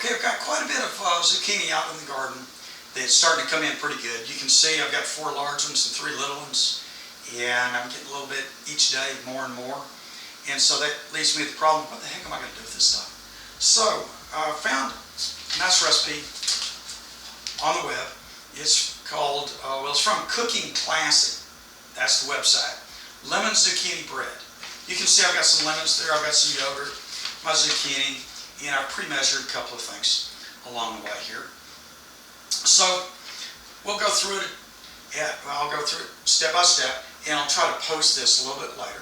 Okay, I've got quite a bit of zucchini out in the garden that's starting to come in pretty good. You can see I've got 4 large ones and 3 little ones, and I'm getting a little bit each day, more and more. And so that leads me to the problem, what the heck am I going to do with this stuff? So I found a nice recipe on the web. It's called, well, it's from Cooking Classic. That's the website. Lemon zucchini bread. You can see I've got some lemons there, I've got some yogurt, my zucchini, and I've pre-measured a couple of things along the way here. So we'll go through it. I'll go through it step by step, and I'll try to post this a little bit later.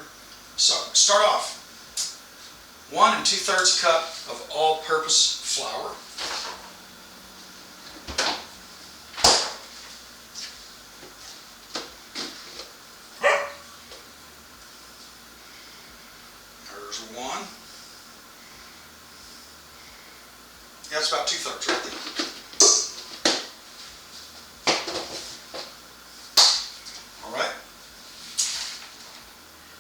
So start off. 1 2/3 cup of all-purpose flour. There's 1. That's about 2/3 right there. All right.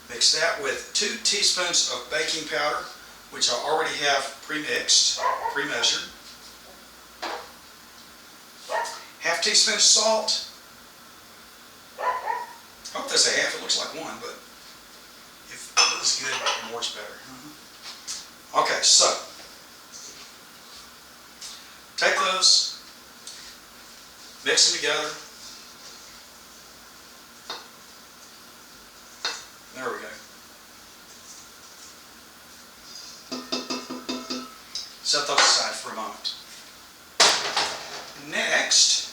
Mix that with 2 teaspoons of baking powder, which I already have pre-mixed, pre-measured. 1/2 teaspoon of salt. I hope that's a half. It looks like 1, but if it looks good, more's better. Okay, so take those, mix them together. There we go. Set those aside for a moment. Next,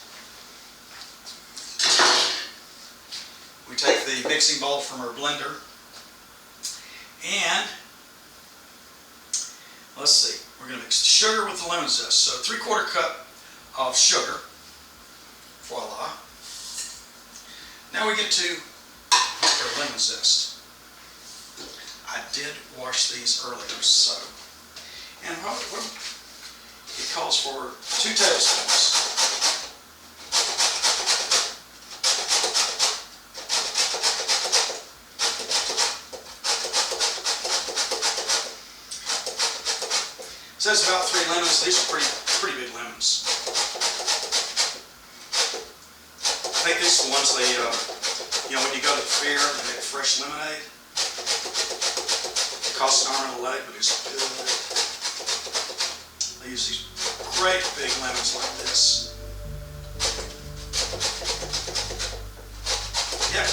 we take the mixing bowl from our blender and let's see, we're going to mix the sugar with the lemon zest. So 3/4 cup of sugar. Voila. Now we get to our lemon zest. I did wash these earlier, so, and it calls for 2 tablespoons. It says about 3 lemons. These are pretty big lemons. I think these are the ones they, when you go to the fair, they make fresh lemonade. It costs an arm and a leg, but it's good. They use these great big lemons like this. Yeah,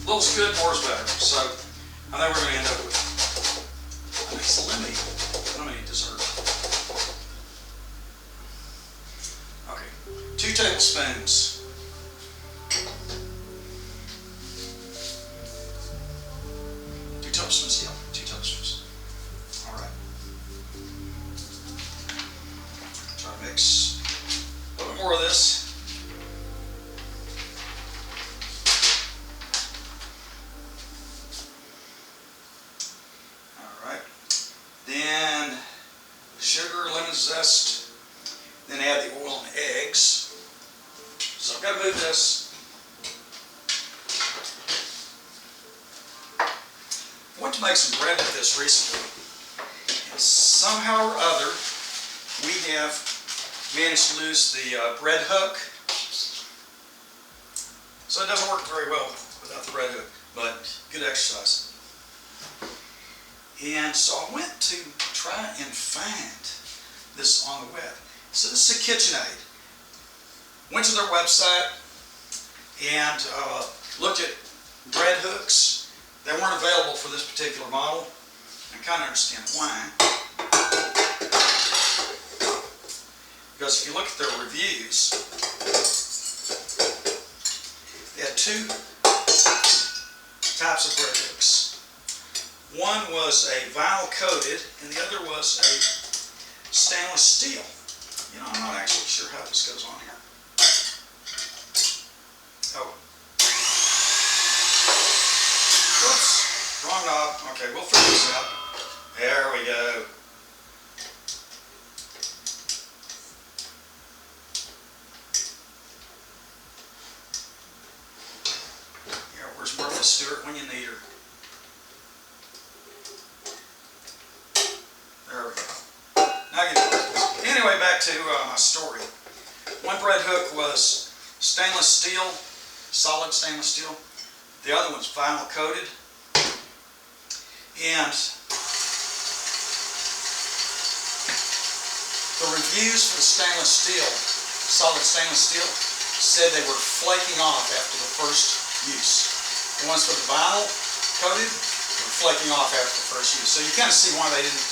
little's good, more's better. So I think we're going to end up with a nice lemony dessert. Okay, 2 tablespoons. 2 tablespoons, yeah, 2 tablespoons. All right. Try to mix a little bit more of this. Then sugar, lemon zest, then add the oil and eggs. So I've got to move this. I went to make some bread with this recently, and somehow or other we have managed to lose the bread hook. So it doesn't work very well without the bread hook, but good exercise. And so I went to try and find this on the web. So this is a KitchenAid. Went to their website and looked at bread hooks. They weren't available for this particular model. I kind of understand why. Because if you look at their reviews, they had 2 types of bread hooks. One was a vinyl coated and the other was a stainless steel. You know, I'm not actually sure how this goes on here. Oh. Whoops. Wrong knob. Okay, we'll figure this out. There we go. Yeah, where's Martha Stewart when you need her? There we go. Now get it. to my story. One bread hook was stainless steel, solid stainless steel. The other one's vinyl coated. And the reviews for the stainless steel, solid stainless steel, said they were flaking off after the first use. The ones for the vinyl coated were flaking off after the first use. So you kind of see why they didn't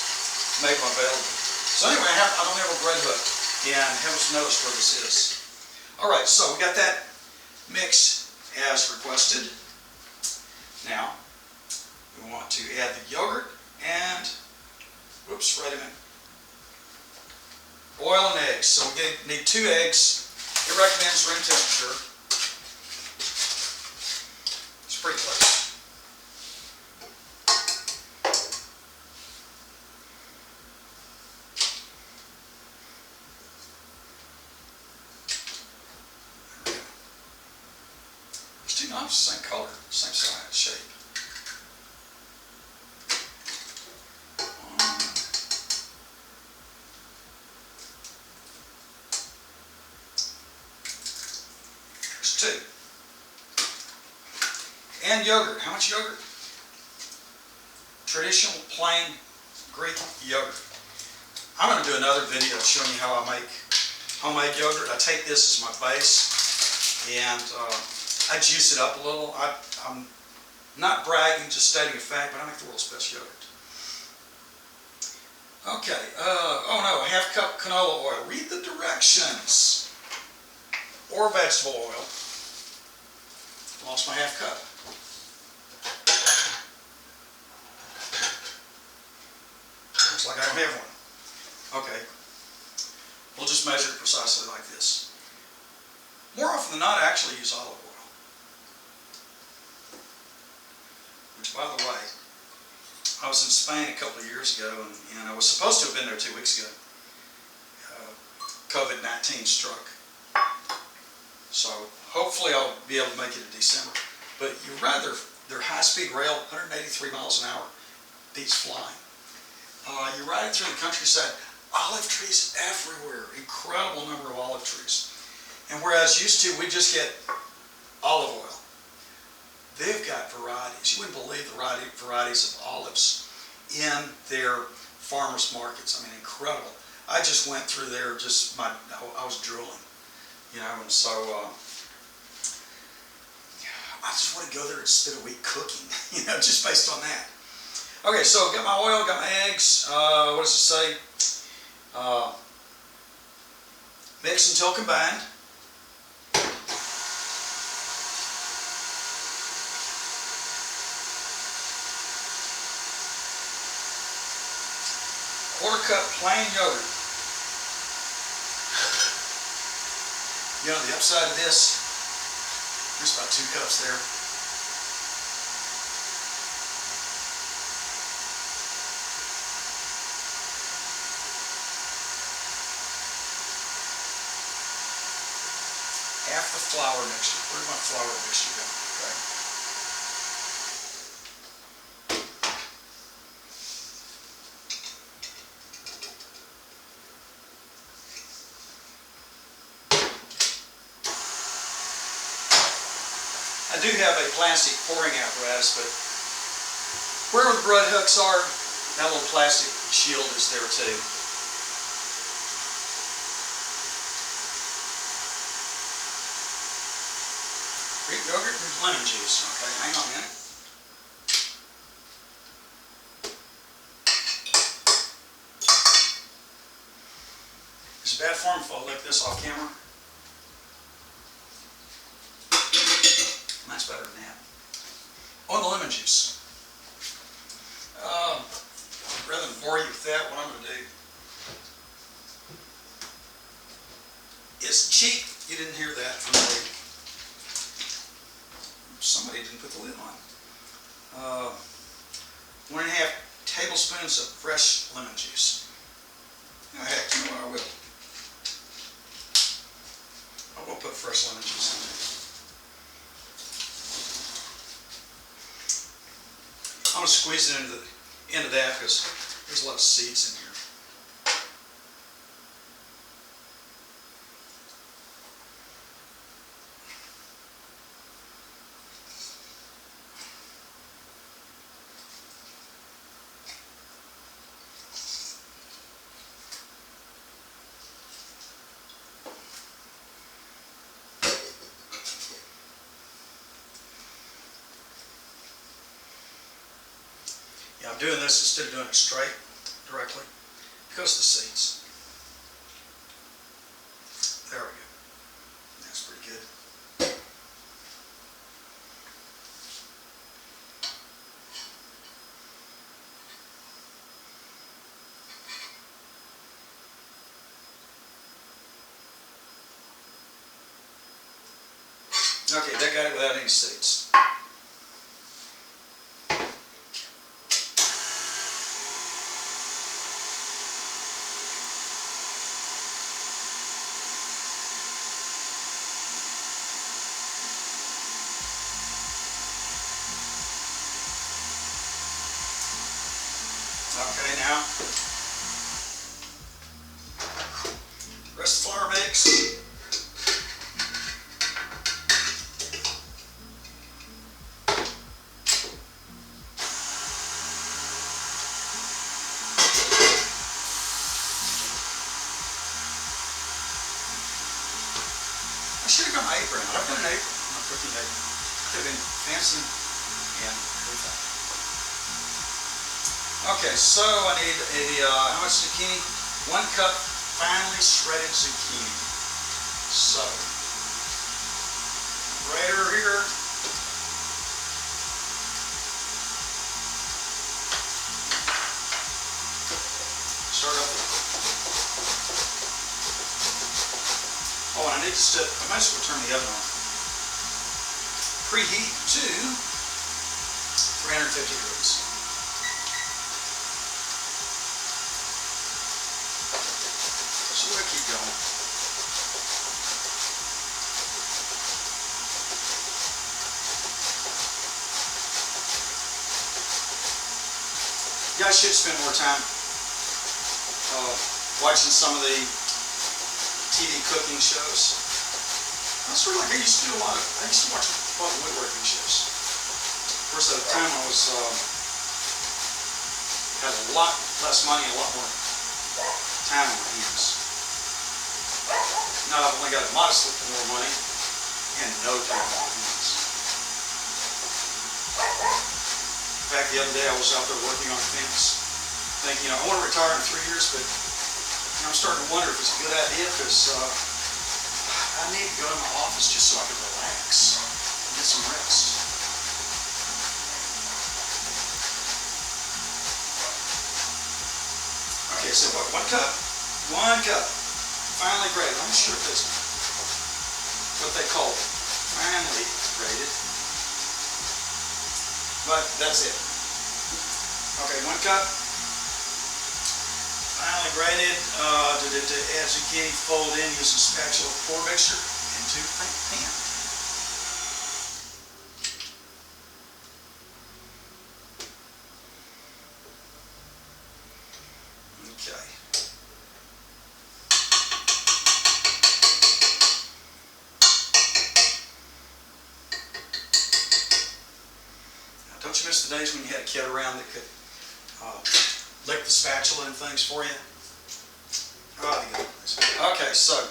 make them available. So anyway, I don't have a bread hook, and heavens knows where this is. All right, so we got that mix as requested. Now, we want to add the yogurt and, whoops, wait a minute, oil and eggs. So we need 2 eggs. It recommends room temperature. It's pretty close. There's 2 knives, same color, same size, shape. There's 2. And yogurt. How much yogurt? Traditional plain Greek yogurt. I'm going to do another video showing you how I make homemade yogurt. I take this as my base and I juice it up a little. I'm not bragging, just stating a fact, but I make the world's best yogurt. Okay, oh no, 1/2 cup canola oil. Read the directions. Or vegetable oil. Lost my 1/2 cup. Looks like I don't have one. Okay. We'll just measure it precisely like this. More often than not, I actually use olive oil. Which, by the way, I was in Spain a couple of years ago, and I was supposed to have been there 2 weeks ago. COVID-19 struck. So hopefully I'll be able to make it in December. But you ride their high-speed rail, 183 miles an hour, beats flying. You ride it through the countryside, olive trees everywhere, incredible number of olive trees. And whereas used to we just get olive oil, they've got varieties. You wouldn't believe the varieties of olives in their farmers markets. I mean, incredible. I just went through there, I was drooling, you know, and so I just want to go there and spend a week cooking, you know, just based on that. Okay, so got my oil, got my eggs. What does it say? Mix until combined. Quarter cup plain yogurt. You know, the upside of this, there's about 2 cups there. Half the flour mixture. Where'd my flour mixture go? Okay. I do have a plastic pouring apparatus, but where the bread hooks are, that little plastic shield is there too. Greek yogurt and lemon juice. Okay, hang on a minute. It's a bad form if I lick this off camera. That's better than that. On the lemon juice. Rather than bore you with that, what I'm going to do is cheap. You didn't hear that from me. Somebody didn't put the lid on. 1.5 tablespoons of fresh lemon juice. Oh, heck, you know what, I will put fresh lemon juice in there. I'm going to squeeze it into that because there's a lot of seeds in here. Yeah, I'm doing this instead of doing it straight, directly, because of the seeds. There we go. That's pretty good. Okay, that got it without any seeds. Okay, now, rest of the flour mix. I should have got my apron out. I've got an apron, not a cooking apron. Could have been fancy and everything. Okay, so I need how much zucchini? 1 cup finely shredded zucchini. So, grater here. Start up with. Oh, and I need to I might as well turn the oven on. Preheat to 350 degrees. So we'll keep going. Yeah, I should spend more time watching some of the TV cooking shows. I sort of like I used to do I used to watch a lot of woodworking shows. Of course, at the time I was had a lot less money, a lot more time on my hands. Now I've only got modestly more money and no time on my hands. In fact, the other day I was out there working on a fence, thinking, I want to retire in 3 years, but I'm starting to wonder if it's a good idea because I need to go to my office just so I can relax and get some rest. Okay, so what, 1 cup? 1 cup. Finely grated. I'm not sure if that's what they call it. Finely grated. But that's it. Okay, 1 cup. Finely grated. To add zucchini, fold in using spatula pour mixture into pan. Okay. Now, don't you miss the days when you had a kid around that could lick the spatula and things for you? Oh, the goodness. Okay, so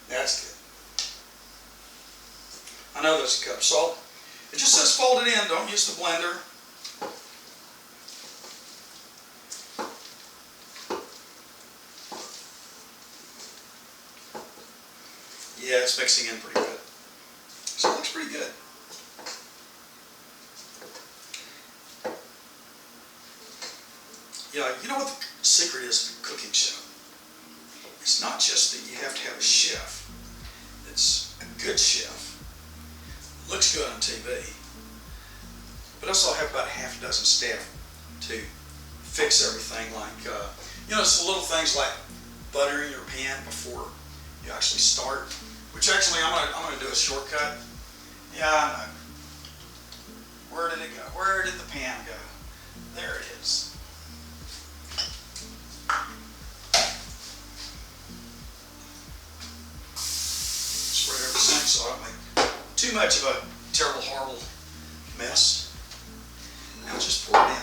that's good. I know that's a cup of salt. It just says fold it in. Don't use the blender. Yeah, it's mixing in pretty good. So it looks pretty good. Yeah, you know what the secret is of a cooking show? It's not just that you have to have a chef that's a good chef, looks good on TV, but also have about half a dozen staff to fix everything, like, it's the little things like buttering your pan before you actually start. Which actually, I'm gonna do a shortcut. Yeah, I know. Where did it go? Where did the pan go? There it is. Spread everything so I don't make too much of a terrible, horrible mess. Now just pour it in.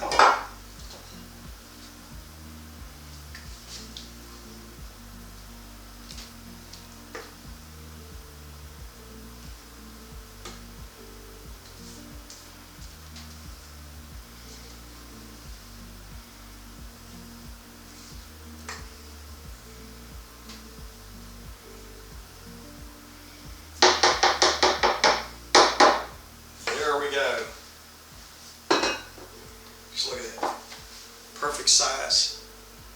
So look at that. Perfect size.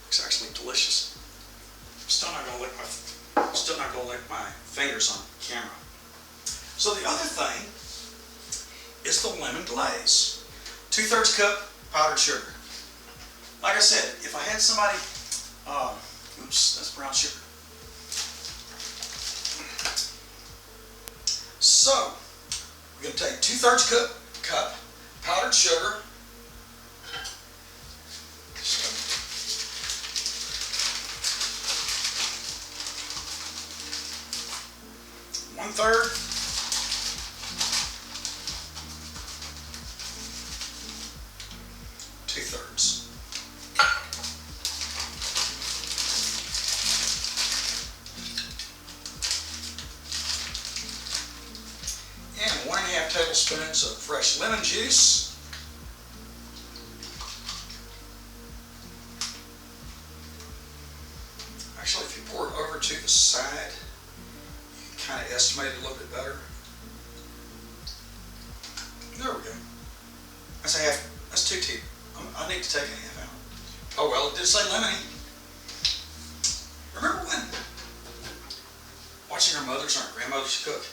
It's actually delicious. Still not gonna lick my fingers on camera. So the other thing is the lemon glaze. 2/3 cup powdered sugar. Like I said, if I had somebody, oops, that's brown sugar. So we're going to take 2/3 cup powdered sugar. One third. Two-thirds. And 1.5 tablespoons of fresh lemon juice. Actually, if you pour it over to the side, you can kind of estimate it a little bit better. There we go. That's a half. That's 2 teaspoons. I need to take a half out. Oh well, it did say lemony. Remember when watching our mothers and our grandmothers cook?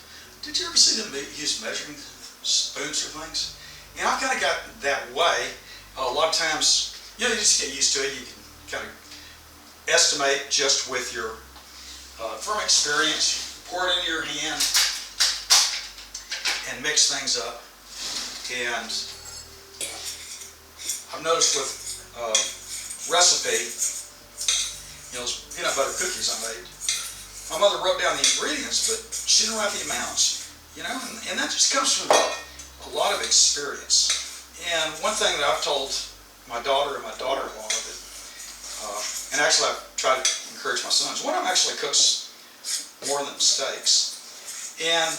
Did you ever see them use measuring spoons for things? And I've kind of got that way. A lot of times, you just get used to it. You can kind of estimate just with your, from experience, pour it into your hand and mix things up. And I've noticed with recipe, those peanut butter cookies I made, my mother wrote down the ingredients, but she didn't write the amounts, and that just comes from a lot of experience. And one thing that I've told my daughter and my daughter-in-law, and actually I've tried to encourage my sons, one of them actually cooks more than steaks. And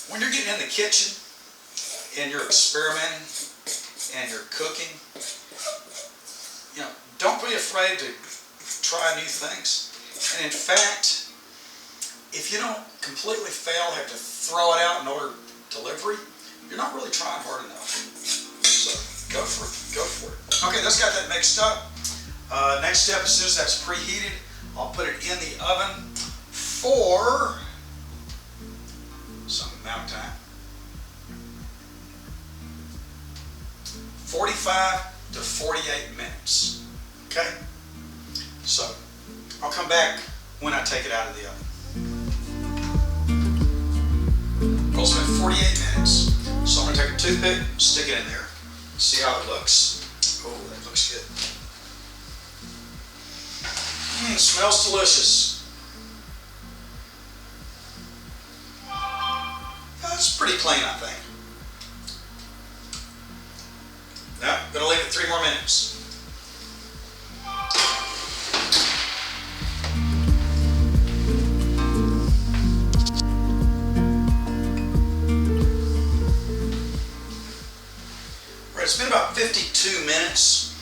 when you're getting in the kitchen and you're experimenting and you're cooking, don't be afraid to try new things. And in fact, if you don't completely fail, have to throw it out in order delivery, you're not really trying hard enough. So go for it. Okay, that's got that mixed up. Next step, as soon as that's preheated, I'll put it in the oven for some amount of time. 45 to 48 minutes. Okay? So I'll come back when I take it out of the oven. It'll spend 48 minutes. So I'm going to take a toothpick, stick it in there, see how it looks. Oh, that looks good. It smells delicious. That's pretty clean, I think. Now, I'm going to leave it 3 more minutes. It's been about 52 minutes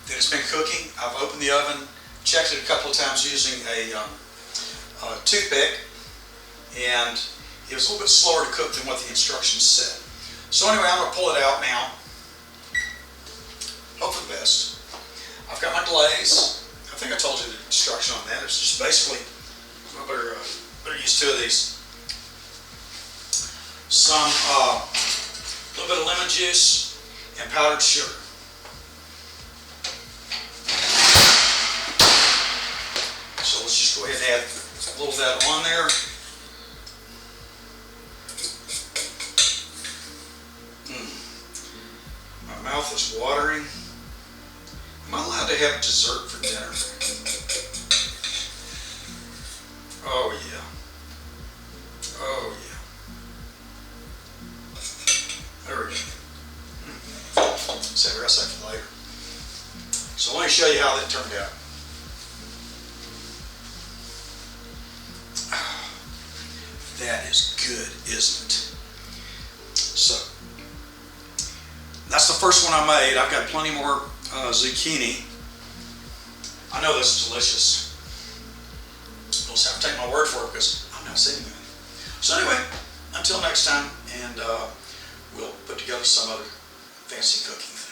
that it's been cooking. I've opened the oven, checked it a couple of times using a toothpick, and it was a little bit slower to cook than what the instructions said. So anyway, I'm going to pull it out now. Hope for the best. I've got my glaze. I think I told you the instruction on that. It's just basically, I better use 2 of these. Some a little bit of lemon juice and powdered sugar. So let's just go ahead and add a little of that on there. My mouth is watering. Am I allowed to have dessert for dinner? Oh yeah. Oh yeah. There we go. Save the rest of that for later. So let me show you how that turned out. That is good, isn't it? So, that's the first one I made. I've got plenty more zucchini. I know this is delicious. You'll just have to take my word for it because I'm not seeing it. So anyway, until next time, and we'll put together some other fancy cooking thing.